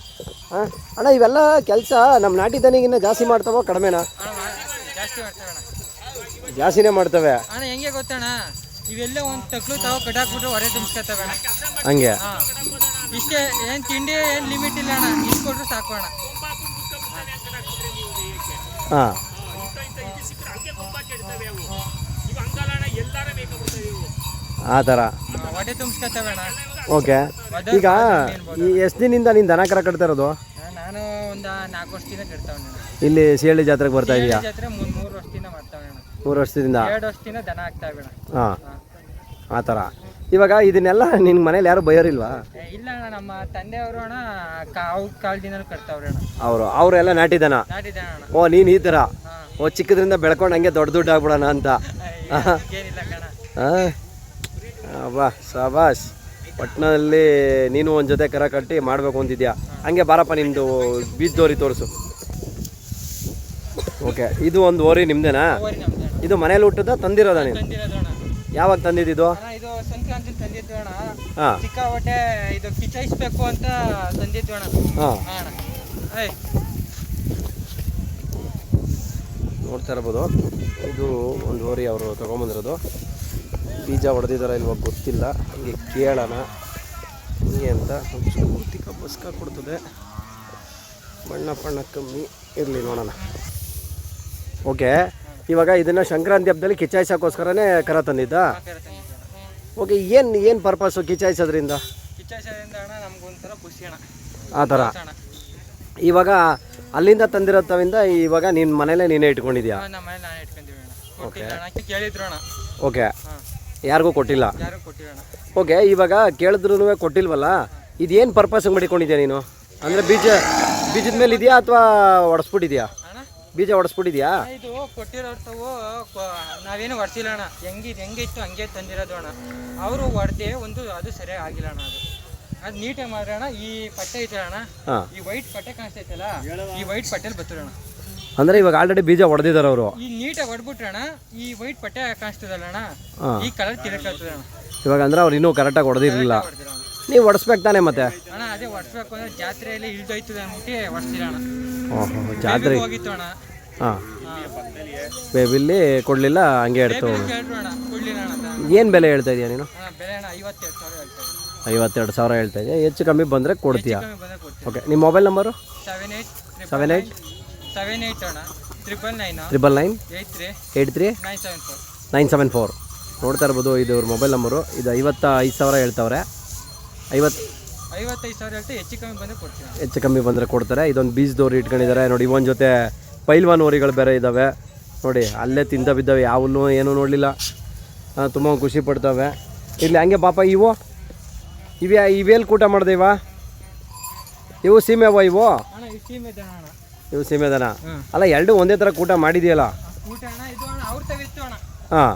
ಹಾಂ ಅಣ್ಣ, ಇವೆಲ್ಲ ಕೆಲಸ ನಮ್ಮ ನಾಟಿ ದನಿಗಿನ್ನ ಜಾಸ್ತಿ ಮಾಡ್ತಾವೋ ಕಡಿಮೆನಾ? ಜಾಸ್ತಿ ಮಾಡ್ತಾರೆ ಅಣ್ಣ. ಜಾಸ್ತಿನೇ ಮಾಡ್ತವೆ ಅಣ್ಣ. ಹೆಂಗೆ ಗೊತ್ತಣ್ಣ, ಇವೆಲ್ಲ ಒಂದು ತಕ್ಲು ತಾವು ಕಟ್ಟಾಕ್ಬಿಟ್ರೆ ಹೊರೆ ತುಂಬಿಸ್ಕೊತವೆ ಅಣ್ಣ. ಹಂಗೆ ಹಾಂ, ಇಷ್ಟೇ. ಏನು ತಿಂಡಿ ಏನು ಲಿಮಿಟ್ ಇಲ್ಲ ಅಣ್ಣ, ಇಷ್ಟು ಕೊಟ್ಟರು ಸಾಕು ಅಣ್ಣ. ಹಾಂ ಆ ಥರ ಹೊಟ್ಟೆ ತುಂಬಿಸ್ಕೊತವೆ ಅಣ್ಣ. ಓಕೆ. ಈಗ ಎಷ್ಟು ದಿನದಿಂದ ನೀನು ದನ ಕರ ಕಟ್ತಾ ಇರೋದು? ನಾನು ಒಂದು 4 ವರ್ಷದಿಂದ ಕಟ್ತಾವೆ. ಇಲ್ಲಿ ಸಿಹಳ್ಳಿ ಜಾತ್ರೆಗೆ ಬರ್ತಾ ಇದೆಯಾ? ಜಾತ್ರೆ 3 ವರ್ಷದಿಂದ ಮಾಡ್ತಾವೆ ಅಣ್ಣ. 3 ವರ್ಷದಿಂದ? 2 ವರ್ಷದಿಂದ ದನ ಆಗ್ತಾವೆ ಅಣ್ಣ. ಹಾಂ, ಆ ಥರ. ಇವಾಗ ಇದನ್ನೆಲ್ಲ ನಿನ್ನ ಮನೇಲಿ ಯಾರು ಬೈಯೋರಿಲ್ವಾ? ಇಲ್ಲ ಅಣ್ಣ, ನಮ್ಮ ತಂದೆಯವರು ಅಣ್ಣ ಅವ್ರ ಕಾಲದಿಂದ ಕಟ್ತಾವ್ರೆ ಅಣ್ಣ. ಅವರೆಲ್ಲ ನಾಟಿ ದನ? ನಾಟಿ ದನ ಅಣ್ಣ. ಓ, ನೀನು ಈ ಥರ ಓ ಚಿಕ್ಕದ್ರಿಂದ ಬೆಳ್ಕೊಂಡು ಹಂಗೆ ದೊಡ್ಡ ದುಡ್ಡು ಆಗ್ಬಿಡೋಣ ಅಂತ? ಏನಿಲ್ಲ ಕಣ. ಹಾಂ, ಬಾ ಸಾಬಾಸ್. ಒಟ್ಟಿನಲ್ಲಿ ನೀನು ಒಂದು ಜೊತೆ ಕರ ಕಟ್ಟಿ ಮಾಡಬೇಕು ಅಂತಿದ್ಯಾ. ಹಂಗೆ ಬಾರಪ್ಪ, ನಿಮ್ಮದು ಬೀಜದೋರಿ ತೋರಿಸು. ಓಕೆ, ಇದು ಒಂದು ಓರಿ ನಿಮ್ಮದೇನಾ? ಇದು ಮನೇಲಿ ಹುಟ್ಟದ ತಂದಿರೋದ ನೀನು? ಯಾವಾಗ ತಂದಿದ್ದು? ಇದು ಸಂಕ್ರಾಂತಿ ತಂದಿದ್ದು ಅಣ್ಣ. ಹಾಂ, ಸಿಕ್ಕಾಪಟ್ಟೆ ಇದು ಕಿಚಾಯಿಸ್ಬೇಕು ಅಂತ ತಂದಿದ್ದು ಅಣ್ಣ. ಹಾಂ, ಅಣ್ಣ ನೋಡ್ತಾ ಇರ್ಬೋದು. ಇದು ಒಂದು ಓರಿ ಅವರು ತೊಗೊಂಬಂದಿರೋದು. ಬೀಜ ಹೊಡೆದಿದ್ದಾರ ಇಲ್ವ ಗೊತ್ತಿಲ್ಲ, ಹಂಗೆ ಕೇಳೋಣ ಹಿಂಗೆ ಅಂತ. ಪೂರ್ತಿ ಕಬ್ಬಸ್ಕ ಕೊಡ್ತದೆ, ಬಣ್ಣ ಕಮ್ಮಿ ಇರಲಿ, ನೋಡೋಣ. ಓಕೆ, ಇವಾಗ ಇದನ್ನು ಸಂಕ್ರಾಂತಿ ಹಬ್ಬದಲ್ಲಿ ಕಿಚಾಯಿಸೋಕ್ಕೋಸ್ಕರನೇ ಕರ ತಂದಿದ್ದ? ಓಕೆ, ಏನು ಪರ್ಪಸ್ಸು ಕಿಚಾಯಿಸೋದ್ರಿಂದ? ಕಿಚಾಯಿಸೋದ್ರಿಂದ ಅಣ್ಣ ನಮ್ಗೊಂಥರ ಖುಷಿ ಅಣ್ಣ. ಆ ಥರ. ಇವಾಗ ಅಲ್ಲಿಂದ ತಂದಿರೋತವಿಂದ ಇವಾಗ ನಿನ್ನ ಮನೇಲೆ ನೀನೇ ಇಟ್ಕೊಂಡಿದ್ಯಾ? ನಮ್ಮ ಮನೇಲಿ ನಾನೇ ಇಟ್ಕೊಂಡಿವಿ ಅಣ್ಣ. ಕೇಳಿದ್ರು ಅಣ್ಣ. ಓಕೆ, ಯಾರಿಗೂ ಕೊಟ್ಟಿಲ್ಲ? ಯಾರು ಕೊಟ್ಟಿಲ್ಲ ಅಣ್ಣ. ಓಕೆ, ಇವಾಗ ಕೇಳಿದ್ರು ಕೊಟ್ಟಿಲ್ವಲ್ಲ, ಇದೇನು ಪರ್ಪಸ್ಗೆ ಮಾಡಿಕೊಂಡಿದ್ಯಾ ನೀನು? ಅಂದರೆ ಬೀಜದ ಮೇಲೆ ಇದೆಯಾ ಅಥವಾ ಒಡಿಸ್ಬಿಟ್ಟಿದ್ಯಾ? ಬೀಜ ಹೊಡೆಸ್ಬಿಟ್ಟಿದ್ಯಾ? ಇದು ಕೊಟ್ಟಿರೋರ್ತವು ನಾವೇನು ಹೊಡ್ಸಿಲ್ಲ ಅಣ್ಣ. ಹೆಂಗೆ ಇತ್ತು ಹಂಗೆ ತಂದಿರೋದು ಅಣ್ಣ. ಅವರು ಹೊಡೆದೆ ಅದು ಸರಿಯಾಗಿ ಆಗಿಲ್ಲ ಅಣ್ಣ. ಅದು ನೀಟಾಗಿ ಮಾಡ್ರಿ ಅಣ್ಣ. ಈ ಪಟ್ಟೆ ಐತೆ ಅಣ್ಣ, ಈ ವೈಟ್ ಪಟ್ಟೆ ಕಾಣಿಸ್ತೈತಲ್ಲ, ಈ ವೈಟ್ ಪಟ್ಟೆಲಿ ಬರ್ತದೆ ಅಣ್ಣ. ಅಂದ್ರೆ ಇವಾಗ ಆಲ್ರೆಡಿ ಬೀಜ ಹೊಡೆದಿದ್ದಾರೆ ಅವರು. ಈ ನೀಟಾಗಿ ಹೊಡ್ಬಿಟ್ರೆ ಅಣ್ಣ, ಈ ವೈಟ್ ಪಟ್ಟೆ ಕಾಣಿಸ್ತದಲ್ಲ ಅಣ್ಣ, ಈ ಕಲರ್ ತಿರುಗ್ತದೆ ಅಣ್ಣ. ಇವಾಗ ಅಂದ್ರೆ ಅವ್ರು ಇನ್ನೂ ಕರೆಕ್ಟಾಗಿ ಹೊಡೆದಿರಲಿಲ್ಲ. ನೀವು ಹೊಡಿಸ್ಬೇಕು ತಾನೆ ಮತ್ತೆ ಅಣ್ಣ? ಅದೇ ಹೊಡ್ಸ್ಬೇಕು ಅಂದ್ರೆ ಜಾತ್ರೆಯಲ್ಲಿ ಇಳ್ದೋಯ್ತದೆ ಅಂದ್ಬಿಟ್ಟು ಹೊಡ್ಸಿಲ್ಲ ಅಣ್ಣ. ಓಹೋ, ಜಾತ್ರೆ ಹೋಗಿತ್ತು ಅಣ್ಣ. ಹಾಂ, ಬೇಬಿಲ್ಲಿ ಕೊಡಲಿಲ್ಲ, ಹಂಗೆ ಹೇಳ್ತು. ಕೊಡ್ಲಿಲ್ಲ ಅಣ್ಣ. ಏನು ಬೆಲೆ ಹೇಳ್ತಾ ಇದೀಯ ನೀನು? ಬೆಲೆ ಅಣ್ಣ 52,000 ಹೇಳ್ತಾ ಇದ್ದೀನಿ. 52,000 ಹೇಳ್ತಾ ಇದೆಯಾ? ಹೆಚ್ಚು ಕಮ್ಮಿ ಬಂದರೆ ಕೊಡ್ತೀಯಾ? ಓಕೆ, ನಿಮ್ಮ ಮೊಬೈಲ್ ನಂಬರು? 78 ಅಣ್ಣ 999 83 974. ನೋಡ್ತಾ ಇರ್ಬೋದು, ಇದು ಅವ್ರ ಮೊಬೈಲ್ ನಂಬರು. ಇದು 55,000 ಹೇಳ್ತಾವ್ರೆ. 55,000 ಹೇಳ್ತಾ ಹೆಚ್ಚು ಕಮ್ಮಿ ಬಂದರೆ ಕೊಡ್ತೀನಿ. ಹೆಚ್ಚು ಕಮ್ಮಿ ಬಂದರೆ ಕೊಡ್ತಾರೆ. ಇದೊಂದು ಬೀಜದವ್ರು ಇಟ್ಕೊಂಡಿದ್ದಾರೆ ನೋಡಿ. ಒಂದು ಜೊತೆ ಪೈಲ್ವಾನ್ ಓರಿಗಳು ಬೇರೆ ಇದ್ದಾವೆ ನೋಡಿ. ಅಲ್ಲೇ ತಿಂತ ಬಿದ್ದಾವೆ, ಯಾವನ್ನೂ ಏನೂ ನೋಡಲಿಲ್ಲ. ತುಂಬ ಖುಷಿ ಪಡ್ತವೆ. ಇಲ್ಲಿ ಹಂಗೆ ಪಾಪ ಇವೆಲ್ಲಿ ಕೂಟ ಮಾಡಿದೆ ಇವು ಸೀಮೆ ಅವ ಇವು ಸೀಮೆ ದನ ಅಲ್ಲ? ಎರಡು ಒಂದೇ ಥರ ಕೂಟ ಮಾಡಿದೆಯಲ್ಲ? ಹಾಂ,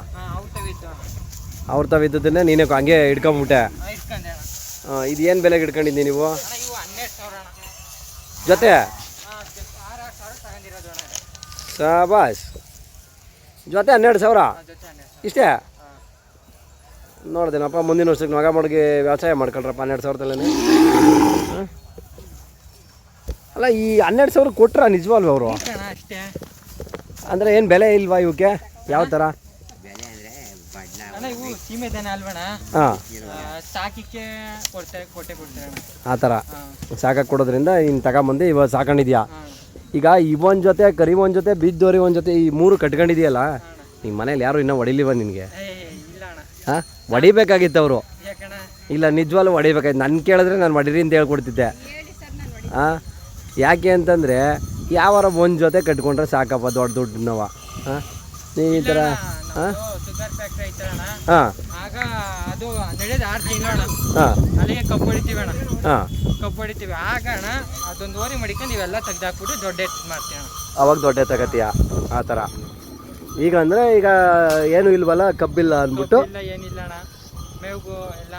ಅವ್ರ ತಾವಿದ್ದನ್ನೇ ನೀನು ಹಂಗೆ ಹಿಡ್ಕೊಂಬಿಟ್ಟೆ. ಇದು ಏನು ಬೆಲೆಗೆ ಹಿಡ್ಕೊಂಡಿದ್ದೀನಿ ನೀವು ಜೊತೆ? ಸಾಬಾಸ್, ಜೊತೆ 12,000 ಇಷ್ಟೇ? ನೋಡ್ದೇನಪ್ಪ, ಮುಂದಿನ ವರ್ಷಕ್ಕೆ ಮಗ ಮಡ್ಗಿ ವ್ಯವಸಾಯ ಮಾಡ್ಕೊಳ್ರಪ್ಪ 12,000ದಲ್ಲೇ. ಅಲ್ಲ, ಈ 12,000 ಕೊಟ್ರ ನಿಜವಲ್ವ ಅವರು? ಅಂದರೆ ಏನು ಬೆಲೆ ಇಲ್ವಾ ಇವಕ್ಕೆ? ಯಾವ ಥರ? ಸೀಮೆ ದನ ಅಲ್ವಣ? ಹಾಂ, ಸಾಕಿಕ್ಕೆ ಕೊಡ್ತಾರೆ. ಆ ಥರ ಸಾಕಕ್ಕೆ ಕೊಡೋದ್ರಿಂದ ಇನ್ನು ತಗೊಂಬಂದು ಇವಾಗ ಸಾಕೊಂಡಿದ್ಯಾ? ಈಗ ಇವೊಂದು ಜೊತೆ ಕರಿ ಒಂದು ಜೊತೆ ಬೀಜದೋರಿ ಒಂದು ಜೊತೆ ಈ 3 ಕಟ್ಕೊಂಡಿದೆಯಲ್ಲ, ನಿಮ್ಮ ಮನೇಲಿ ಯಾರು ಇನ್ನೂ ಹೊಡಿಲಿವ ನಿನಗೆ? ಹಾಂ, ಹೊಡಿಬೇಕಾಗಿತ್ತು ಅವರು. ಇಲ್ಲ, ನಿಜವಾಗ್ಲೂ ಹೊಡಿಬೇಕಾಯ್ತು. ನನ್ನ ಕೇಳಿದ್ರೆ ನಾನು ಹೊಡೀರಿ ಅಂತ ಹೇಳ್ಕೊಡ್ತಿದ್ದೆ. ಹಾಂ, ಯಾಕೆ ಅಂತಂದರೆ ಯಾವಾರ ಒಂದು ಜೊತೆ ಕಟ್ಕೊಂಡ್ರೆ ಸಾಕಪ್ಪ, ದೊಡ್ಡ ದುಡ್ಡನ್ನವ. ಹಾಂ, ನೀ ಈ ಥರ ಹಾಂ ಹಾಂ ಆಗ ಅದು ನಡೆಯೋದು 6 ತಿಂಗಳು ಹಾಂ, ಅಲ್ಲಿಗೆ ಕಬ್ಬು ಹೊಡಿತೀವಿ ಅಣ್ಣ. ಹಾಂ, ಕಬ್ಬು ಹೊಡಿತೀವಿ. ಆಗ ಅಣ್ಣ ಅದೊಂದು ಓರಿ ಮಡಿಕೊಂಡು ನೀವೆಲ್ಲ ತೆಗ್ದಾಕ್ಬಿಟ್ಟು ದೊಡ್ಡ ಎತ್ತು ಮಾಡ್ತೀವಿ ಅಣ್ಣ. ಅವಾಗ ದೊಡ್ಡ ತಗತೀಯ ಆ ಥರ. ಈಗ ಅಂದರೆ ಈಗ ಏನು ಇಲ್ವಲ್ಲ, ಕಬ್ಬಿಲ್ಲ ಅಂದ್ಬಿಟ್ಟು ಏನಿಲ್ಲ ಅಣ್ಣ, ಮೇವು ಎಲ್ಲ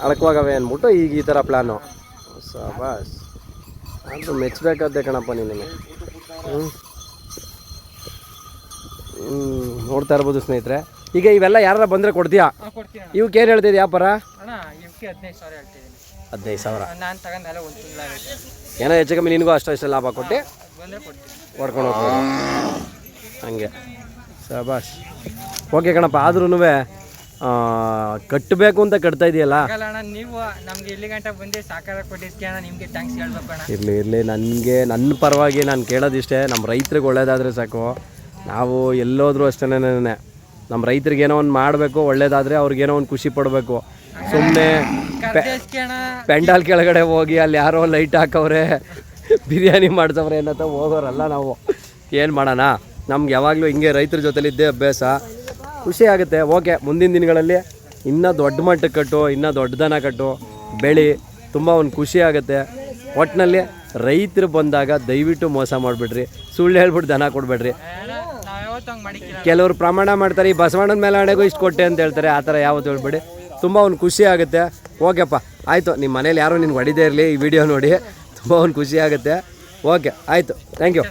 ಅಳಕವಾಗವೆ ಅಂದ್ಬಿಟ್ಟು ಈಗ ಈ ಥರ ಪ್ಲ್ಯಾನು. ಸಾಬಾಸ್, ಅದು ಮೆಚ್ಚಬೇಕಾದ್ದೆ ಕಣಪ್ಪ ನಿನಗೆ. ನೋಡ್ತಾ ಇರ್ಬೋದು ಸ್ನೇಹಿತರೆ, ಈಗ ಇವೆಲ್ಲ ಯಾರ ಬಂದರೆ ಕೊಡ್ತೀಯಾ? ಕೊಡ್ತೀನಿ ಅಣ್ಣ. ಇವಕ್ಕೆ ಏನು ಹೇಳ್ತಿದ್ದೆ ವ್ಯಾಪಾರ? ಅಣ್ಣ ಇವಕ್ಕೆ 15,000 ಹೇಳ್ತಿದ್ದೀನಿ. 15,000. ನಾನು ತಗೊಂಡೆಲ್ಲ ಒಂದು ತಿಂಗಳಾಗುತ್ತೆ. ಏನೋ ಹೆಚ್ಚು ಕಮ್ಮಿ ನಿನಗೂ ಅಷ್ಟು ಲಾಭ ಕೊಟ್ಟು ಬಂದರೆ ಕೊಡ್ತೀನಿ. ಹೊಡ್ಕೊಂಡು ಹೋಗ್ಬೋದು ಹಂಗೆ. ಶಬಾಷ್. ಓಕೆ ಕಣಪ್ಪ. ಆದ್ರೂ ಕಟ್ಟಬೇಕು ಅಂತ ಕಟ್ತಾ ಇದೆಯಲ್ಲ. ಆಗಲ್ಲ ಅಣ್ಣ, ನೀವು ನಮ್ಗೆ ಇಲ್ಲಿ ಗಂಟೆ ಬಂದು ಸಾಕಾರ ಕೊಟ್ಟಿದ್ದಕ್ಕೆ ಅಣ್ಣ ನಿಮಗೆ ಥ್ಯಾಂಕ್ಸ್ ಹೇಳ್ಬೇಕು ಅಣ್ಣ. ಇರಲಿ ನನಗೆ ನನ್ನ ಪರವಾಗಿ ನಾನು ಕೇಳೋದಿಷ್ಟೇ, ನಮ್ಮ ರೈತ್ರಿಗೆ ಒಳ್ಳೇದಾದರೆ ಸಾಕು. ನಾವು ಎಲ್ಲೋದ್ರೂ ಅಷ್ಟೇ, ನಮ್ಮ ರೈತರಿಗೆ ಏನೋ ಒಂದು ಮಾಡಬೇಕು, ಒಳ್ಳೇದಾದರೆ ಅವ್ರಿಗೇನೋ ಒಂದು ಖುಷಿ ಪಡಬೇಕು. ಸುಮ್ಮನೆ ಪೆಂಡಾಲ್ ಕೆಳಗಡೆ ಹೋಗಿ ಅಲ್ಲಿ ಯಾರೋ ಲೈಟ್ ಹಾಕವ್ರೆ ಬಿರಿಯಾನಿ ಮಾಡ್ಸವ್ರೆ ಏನಂತ ಹೋಗೋರಲ್ಲ ನಾವು. ಏನು ಮಾಡೋಣ, ನಮ್ಗೆ ಯಾವಾಗಲೂ ಹಿಂಗೆ ರೈತರ ಜೊತೆಲಿದ್ದೇ ಅಭ್ಯಾಸ. ಖುಷಿ ಆಗುತ್ತೆ. ಓಕೆ, ಮುಂದಿನ ದಿನಗಳಲ್ಲಿ ಇನ್ನೂ ದೊಡ್ಡ ಮಟ್ಟಕ್ಕೆ ಕಟ್ಟು, ಇನ್ನೂ ದೊಡ್ಡ ದನ ಕಟ್ಟು, ಬೆಳಿ, ತುಂಬ ಒಂದು ಖುಷಿ ಆಗುತ್ತೆ. ಒಟ್ಟಿನಲ್ಲಿ ರೈತರು ಬಂದಾಗ ದಯವಿಟ್ಟು ಮೋಸ ಮಾಡಿಬಿಡ್ರಿ, ಸುಳ್ಳು ಹೇಳ್ಬಿಟ್ಟು ದನ ಕೊಡಬೇಡ್ರಿ. ಕೆಲವರು ಪ್ರಮಾಣ ಮಾಡ್ತಾರೆ, ಈ ಬಸವಣ್ಣನ ಮೇಲೆ ಹಣೆಗೂ ಇಷ್ಟು ಕೊಟ್ಟೆ ಅಂತ ಹೇಳ್ತಾರೆ. ಆ ಥರ ಯಾವತ್ತು ಹೇಳ್ಬೇಡಿ, ತುಂಬ ಒಂದು ಖುಷಿ ಆಗುತ್ತೆ. ಓಕೆಪ್ಪ, ಆಯಿತು. ನಿಮ್ಮ ಮನೇಲಿ ಯಾರೋ ನಿನ್ಗೆ ಹೊಡಿದೇ ಇರಲಿ, ಈ ವಿಡಿಯೋ ನೋಡಿ ತುಂಬ ಒಂದು ಖುಷಿ ಆಗುತ್ತೆ. ಓಕೆ, ಆಯಿತು, ಥ್ಯಾಂಕ್ ಯು.